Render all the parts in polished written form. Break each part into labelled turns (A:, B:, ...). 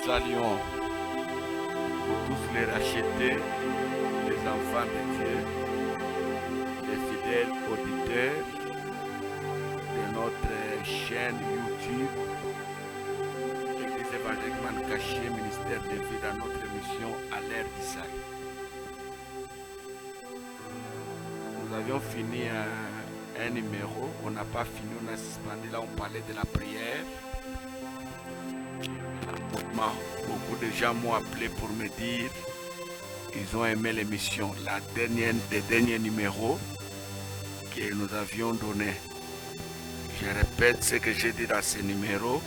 A: saluons pour tous les rachetés, les enfants de Dieu, les fidèles auditeurs de notre chaîne YouTube, Église évangélique Mancaché, ministère de vie dans notre émission à l'ère d'Israël. Nous avions fini un numéro, on n'a pas fini, on a suspendu, là on parlait de la prière. Beaucoup de gens m'ont appelé pour me dire qu'ils ont aimé l'émission, les derniers numéros que nous avions donnés. Je répète ce que j'ai dit dans ces numéros.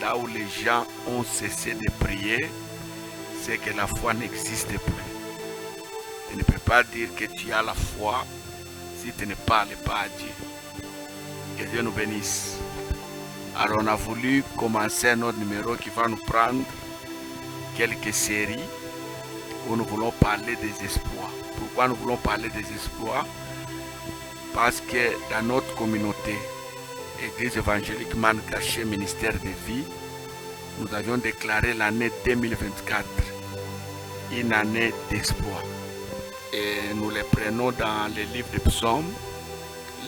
A: Là où les gens ont cessé de prier, c'est que la foi n'existe plus. Tu ne peux pas dire que tu as la foi si tu ne parles pas à Dieu. Que Dieu nous bénisse. Alors on a voulu commencer un autre numéro qui va nous prendre quelques séries où nous voulons parler des exploits. Pourquoi nous voulons parler des exploits? Parce que dans notre communauté, Église évangélique Mancaché, ministère de vie, nous avions déclaré l'année 2024 une année d'exploit. Et nous les prenons dans les livres de psaumes,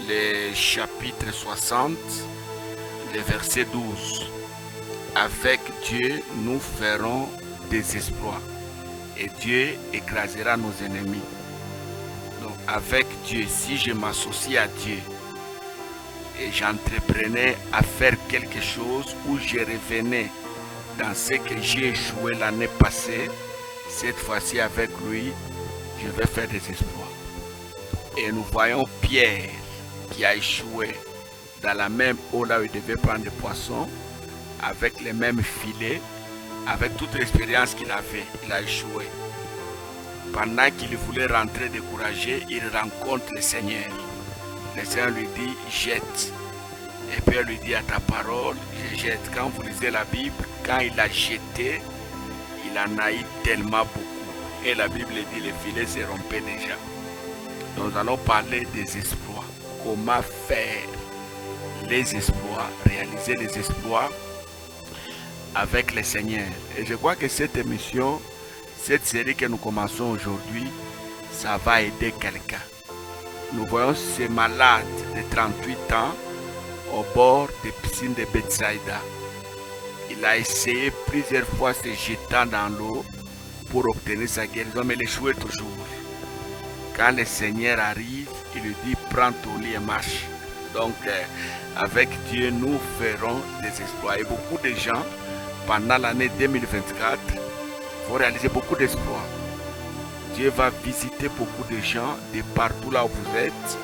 A: les chapitres 60, le verset 12. Avec Dieu, nous ferons des exploits et Dieu écrasera nos ennemis. Donc avec Dieu, si je m'associe à Dieu et j'entreprenais à faire quelque chose où je revenais dans ce que j'ai échoué l'année passée, cette fois-ci avec lui, je vais faire des exploits. Et nous voyons Pierre qui a échoué dans la même eau là où il devait prendre des poissons, avec les mêmes filets, avec toute l'expérience qu'il avait, il a échoué. Pendant qu'il voulait rentrer découragé, il rencontre le Seigneur. Le Seigneur lui dit, jette. Et Pierre lui dit, à ta parole, je jette. Quand vous lisez la Bible, quand il a jeté, il en a eu tellement beaucoup. Et la Bible dit, les filets se rompaient déjà. Nous allons parler des exploits. Comment faire les exploits, réaliser les exploits avec le Seigneur. Et je crois que cette émission, cette série que nous commençons aujourd'hui, ça va aider quelqu'un. Nous voyons ce malade de 38 ans au bord des piscines de Bethsaïda. Il a essayé plusieurs fois de se jeter dans l'eau pour obtenir sa guérison, mais il échouait toujours. Quand le Seigneur arrive, il lui dit, prends ton lit et marche. Donc, avec Dieu, nous ferons des exploits. Et beaucoup de gens, pendant l'année 2024, vont réaliser beaucoup d'exploits. Dieu va visiter beaucoup de gens de partout là où vous êtes.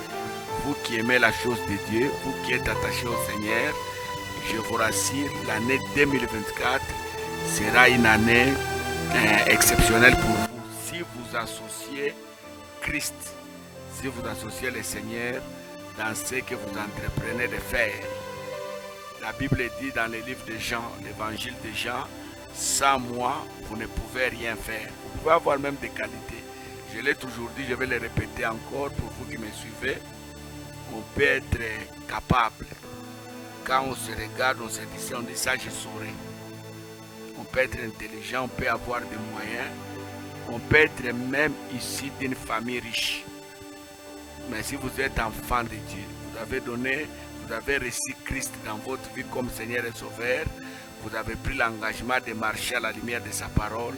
A: Vous qui aimez la chose de Dieu, vous qui êtes attachés au Seigneur, je vous rassure, l'année 2024 sera une année exceptionnelle pour vous. Si vous associez Christ, si vous associez le Seigneur dans ce que vous entreprenez de faire. La Bible dit dans le livre de Jean, l'évangile de Jean, sans moi, vous ne pouvez rien faire. Vous pouvez avoir même des qualités. Je l'ai toujours dit, je vais le répéter encore pour vous qui me suivez. On peut être capable. Quand on se regarde, on se dit, on dit ça, je saurais. On peut être intelligent, on peut avoir des moyens. On peut être même issu d'une famille riche. Mais si vous êtes enfant de Dieu, vous avez reçu Christ dans votre vie comme Seigneur et Sauveur, vous avez pris l'engagement de marcher à la lumière de sa parole,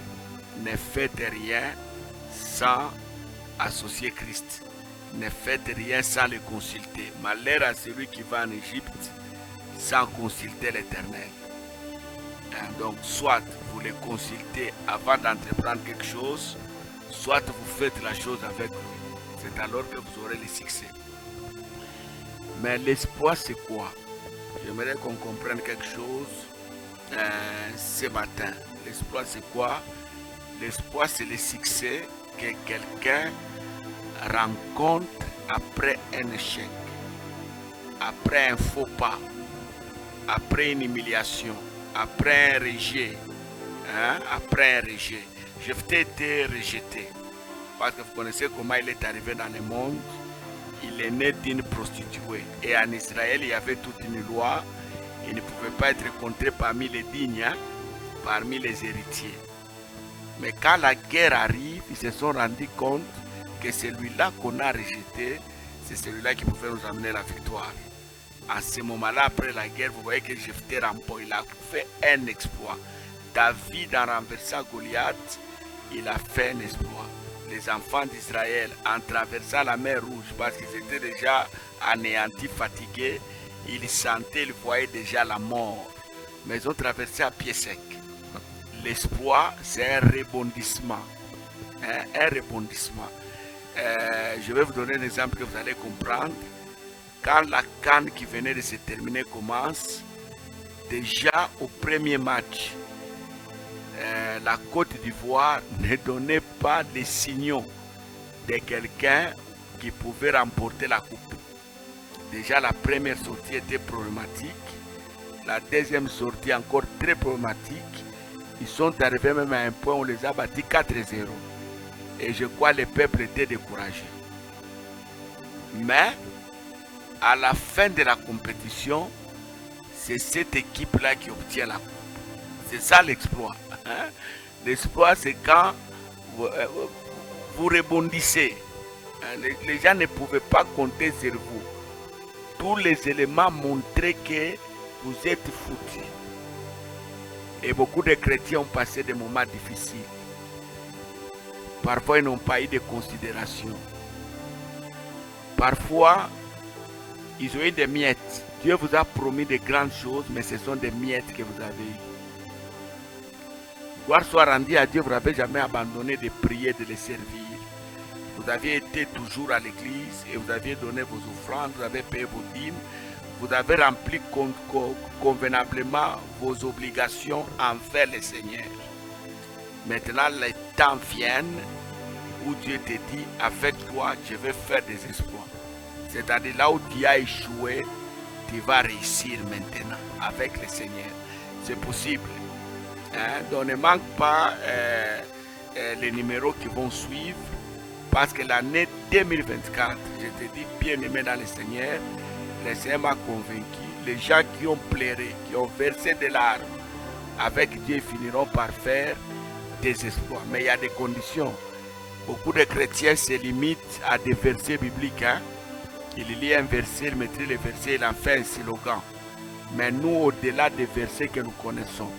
A: ne faites rien sans associer Christ. Ne faites rien sans le consulter. Malheur à celui qui va en Égypte sans consulter l'Éternel. Donc, soit vous le consultez avant d'entreprendre quelque chose, soit vous faites la chose avec lui. C'est alors que vous aurez le succès. Mais l'espoir, c'est quoi? J'aimerais qu'on comprenne quelque chose ce matin. L'espoir, c'est quoi? L'espoir, c'est le succès que quelqu'un rencontre après un échec, après un faux pas, après une humiliation, après un rejet. Après un rejet. Jephthé était rejeté. Parce que vous connaissez comment il est arrivé dans le monde. Il est né d'une prostituée. Et en Israël, il y avait toute une loi. Il ne pouvait pas être compté parmi les dignes. parmi les héritiers. Mais quand la guerre arrive, ils se sont rendus compte que celui-là qu'on a rejeté, c'est celui-là qui pouvait nous amener la victoire. À ce moment-là, après la guerre, vous voyez que Jephthé il a fait un exploit. David, en renversant Goliath, il a fait un exploit. Les enfants d'Israël, en traversant la mer Rouge, parce qu'ils étaient déjà anéantis, fatigués, ils sentaient, ils voyaient déjà la mort. Mais ils ont traversé à pied sec. L'espoir, c'est un rebondissement. Un rebondissement. Je vais vous donner un exemple que vous allez comprendre. Quand la CAN qui venait de se terminer commence, déjà au premier match, la Côte d'Ivoire ne donnait pas les signaux de quelqu'un qui pouvait remporter la coupe. Déjà la première sortie était problématique, la deuxième sortie encore très problématique. Ils sont arrivés même à un point où on les a battus 4-0. Et je crois que le peuple était découragé. Mais à la fin de la compétition, c'est cette équipe-là qui obtient la coupe. C'est ça l'exploit. Hein? L'exploit, c'est quand vous rebondissez. Les gens ne pouvaient pas compter sur vous. Tous les éléments montraient que vous êtes foutus. Et beaucoup de chrétiens ont passé des moments difficiles. Parfois, ils n'ont pas eu de considération. Parfois, ils ont eu des miettes. Dieu vous a promis de grandes choses, mais ce sont des miettes que vous avez eues. Gloire soit rendue à Dieu, vous n'avez jamais abandonné de prier, de les servir. Vous aviez été toujours à l'église et vous aviez donné vos offrandes, vous avez payé vos dîmes. Vous avez rempli convenablement vos obligations envers le Seigneur. Maintenant, les temps viennent où Dieu te dit, avec toi, je vais faire des exploits. C'est-à-dire là où tu as échoué, tu vas réussir maintenant avec le Seigneur. C'est possible. Hein? Donc ne manque pas les numéros qui vont suivre, parce que l'année 2024, je te dis, bien aimé dans le Seigneur, le Seigneur m'a convaincu. Les gens qui ont pleuré, qui ont versé des larmes, avec Dieu finiront par faire des exploits. Mais il y a des conditions. Beaucoup de chrétiens se limitent à des versets bibliques. Hein? Il lit un verset, il maîtrise le verset, il en fait un slogan. Mais nous, au-delà des versets que nous connaissons,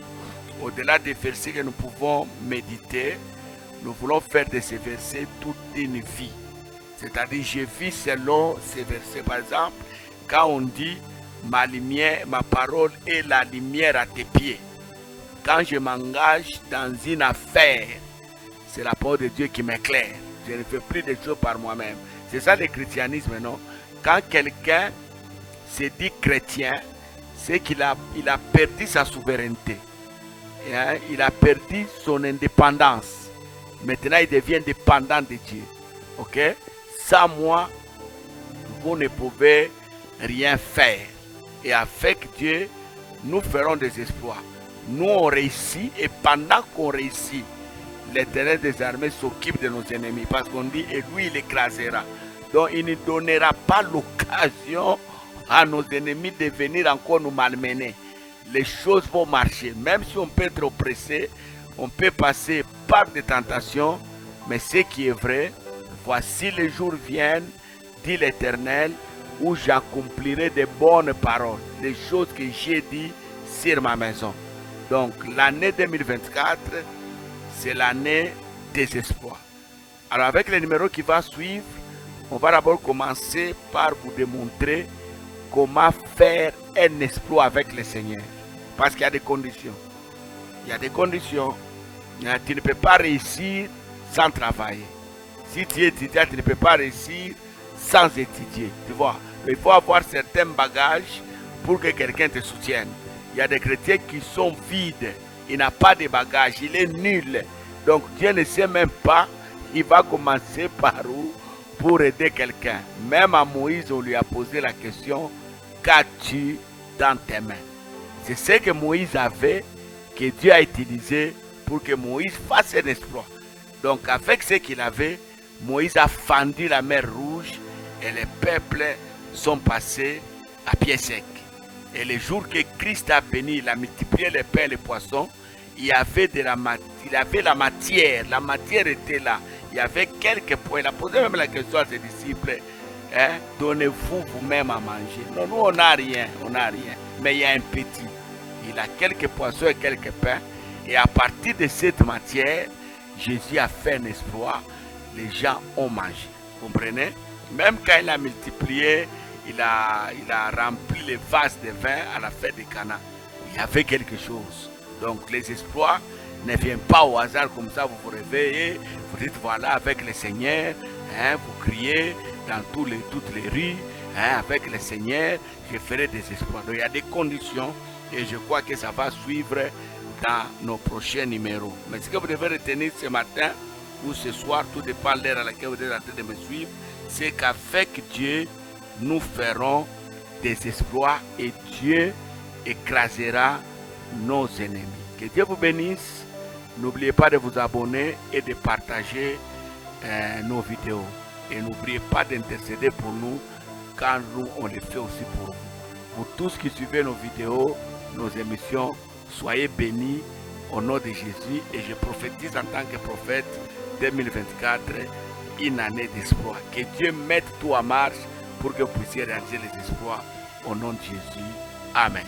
A: au-delà des versets que nous pouvons méditer, nous voulons faire de ces versets toute une vie. C'est-à-dire, je vis selon ces versets. Par exemple, quand on dit ma lumière, ma parole est la lumière à tes pieds. Quand je m'engage dans une affaire, c'est la parole de Dieu qui m'éclaire. Je ne fais plus de choses par moi-même. C'est ça le christianisme, non? Quand quelqu'un se dit chrétien, c'est qu'il a perdu sa souveraineté. Hein? Il a perdu son indépendance. Maintenant, il devient dépendant de Dieu. Ok? Sans moi, vous ne pouvez rien faire. Et avec Dieu, nous ferons des exploits. Nous, on réussit, et pendant qu'on réussit, l'Éternel des armées s'occupe de nos ennemis. Parce qu'on dit, et lui, il écrasera. Donc, il ne donnera pas l'occasion à nos ennemis de venir encore nous malmener. Les choses vont marcher. Même si on peut être oppressé, on peut passer par des tentations. Mais ce qui est vrai, voici les jours viennent, dit l'Éternel, où j'accomplirai de bonnes paroles, des choses que j'ai dit sur ma maison. Donc l'année 2024, c'est l'année des espoirs. Alors avec le numéro qui va suivre, on va d'abord commencer par vous démontrer comment faire un exploit avec le Seigneur. Parce qu'il y a des conditions. Il y a des conditions. Tu ne peux pas réussir sans travailler. Si tu es étudiant, tu ne peux pas réussir sans étudier. Tu vois, il faut avoir certains bagages pour que quelqu'un te soutienne. Il y a des chrétiens qui sont vides. Il n'a pas de bagages. Il est nul. Donc Dieu ne sait même pas. Il va commencer par où pour aider quelqu'un. Même à Moïse, on lui a posé la question, qu'as-tu dans tes mains? C'est ce que Moïse avait, que Dieu a utilisé pour que Moïse fasse un exploit. Donc avec ce qu'il avait, Moïse a fendu la mer Rouge et les peuples sont passés à pied sec. Et le jour que Christ a béni, il a multiplié les pains et les poissons, il y avait la matière. La matière était là. Il y avait quelques points. Il a posé même la question à ses disciples. Hein, donnez-vous vous-même à manger. Non, nous on n'a rien. Mais il y a un petit. Il a quelques poissons et quelques pains. Et à partir de cette matière, Jésus a fait un exploit. Les gens ont mangé. Vous comprenez? Même quand il a multiplié, il a rempli les vases de vin à la fête de Cana. Il y avait quelque chose. Donc les exploits ne viennent pas au hasard comme ça. Vous vous réveillez, vous dites voilà, avec le Seigneur, hein, vous criez dans toutes les rues, hein, avec le Seigneur, je ferai des exploits. Donc il y a des conditions et je crois que ça va suivre dans nos prochains numéros. Mais ce que vous devez retenir ce matin ou ce soir, tout dépend de l'heure à laquelle vous êtes en train de me suivre, c'est qu'avec Dieu, nous ferons des exploits et Dieu écrasera nos ennemis. Que Dieu vous bénisse. N'oubliez pas de vous abonner et de partager nos vidéos. Et n'oubliez pas d'intercéder pour nous quand nous on les fait aussi pour vous. Pour tous qui suivez nos vidéos, nos émissions, soyez bénis au nom de Jésus. Et je prophétise en tant que prophète 2024 une année d'espoir. Que Dieu mette tout en marche pour que vous puissiez réaliser les espoirs au nom de Jésus. Amen.